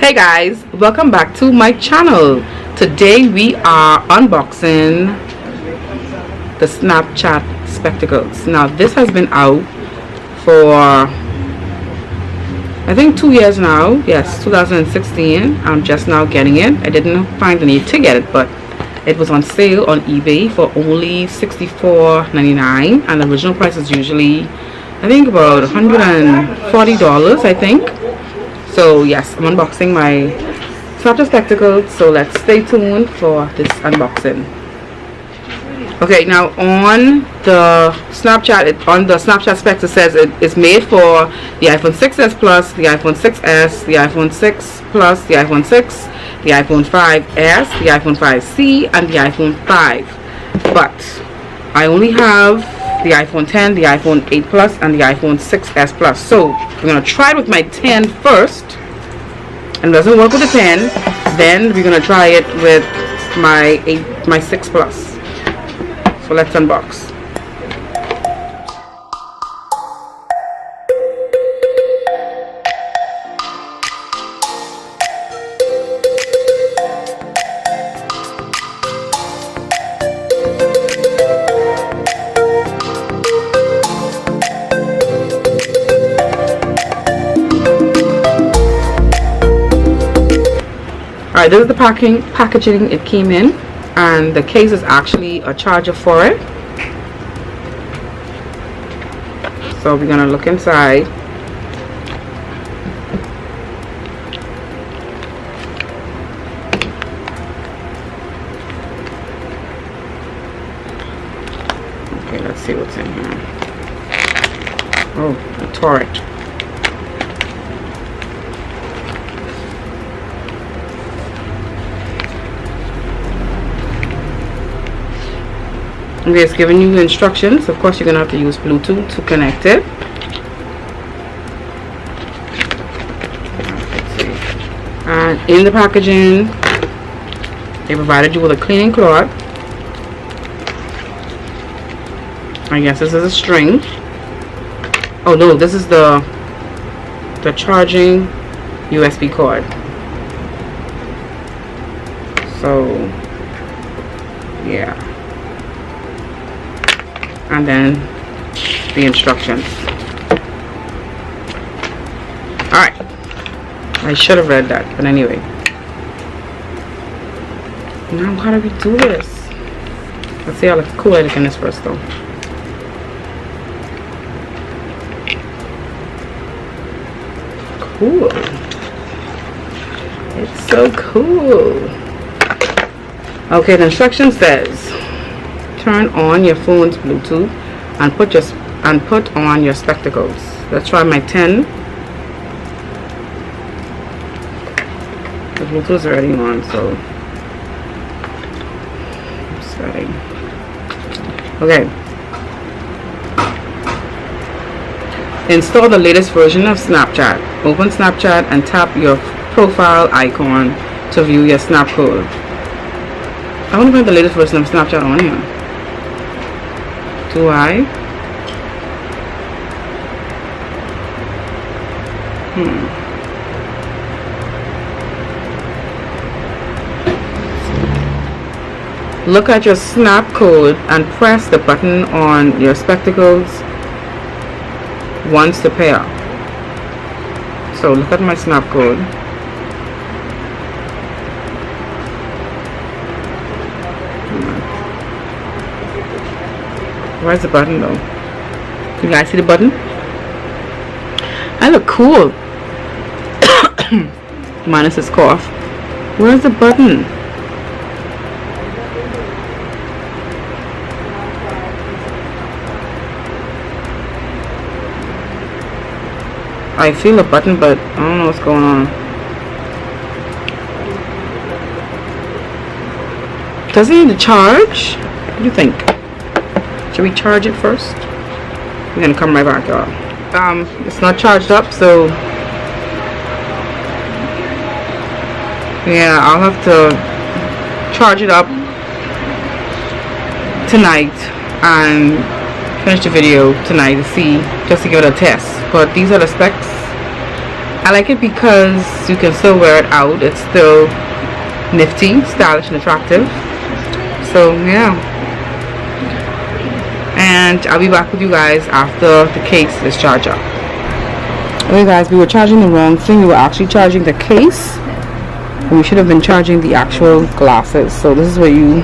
Hey guys, welcome back to my channel. Today we are unboxing the Snapchat spectacles. Now this has been out for I think 2 years now. Yes, 2016. I'm just now getting it. I didn't find the need to get it, but it was on sale on eBay for only $64.99, and the original price is usually I think about $140, I think. So yes, I'm unboxing my Snapchat spectacles, so let's stay tuned for this unboxing. Okay, now on the Snapchat specs, it says it is made for the iPhone 6s Plus, the iPhone 6s, the iPhone 6 Plus, the iPhone 6, the iPhone 5s, the iPhone 5c, and the iPhone 5. But I only have the iPhone 10, the iPhone 8 Plus, and the iPhone 6s Plus. So we're gonna try it with my 10 first, and it doesn't work with the 10, then we're gonna try it with my 6 Plus. So let's unbox. Alright, this is the packaging it came in, and the case is actually a charger for it. So we're gonna look inside. Okay, let's see what's in here. Oh, I tore it. Okay, it's giving you instructions. Of course, you're gonna have to use Bluetooth to connect it. Let's see. And in the packaging, they provided you with a cleaning cloth. I guess this is a string. Oh no, this is the charging USB cord. So yeah. And then the instructions. Alright, I should have read that, but anyway. Now how do we do this? Let's see how cool I look in this first though. Cool. It's so cool. Okay, the instruction says turn on your phone's Bluetooth and put on your spectacles. Let's try my 10. The Bluetooth is already on, so it's ready. Okay. Install the latest version of Snapchat. Open Snapchat and tap your profile icon to view your snap code. I want to find the latest version of Snapchat on here. Do I? Look at your snap code and press the button on your spectacles once to pair. So look at my snap code. Where's the button though? Can you guys see the button? I look cool. Minus this cough. Where's the button? I feel a button, but I don't know what's going on. Does it need to charge? What do you think? Should we charge it first? I'm gonna come right back, y'all. It's not charged up, so yeah, I'll have to charge it up tonight and finish the video tonight to see, just to give it a test. But these are the specs, I like it because you can still wear it out. It's still nifty, stylish, and attractive. So yeah, and I'll be back with you guys after the case is charged up. Okay guys, we were charging the wrong thing. We were actually charging the case. We should have been charging the actual glasses. So this is where you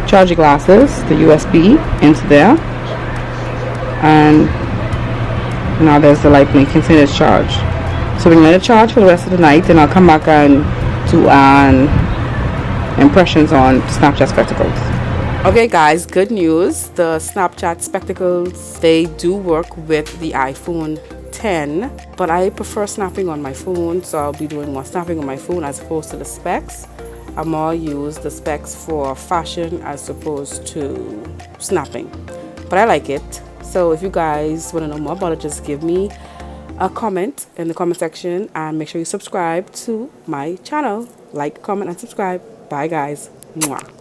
charge your glasses, the USB into there, and now there's the light blinking saying it's charged. So we're going to let it charge for the rest of the night, and I'll come back and do an impressions on Snapchat spectacles. Okay guys, good news. The Snapchat spectacles, they do work with the iPhone 10, but I prefer snapping on my phone, so I'll be doing more snapping on my phone as opposed to the specs. I more use the specs for fashion as opposed to snapping, but I like it. So if you guys want to know more about it, just give me a comment in the comment section and make sure you subscribe to my channel. Like, comment, and subscribe. Bye guys. Mwah.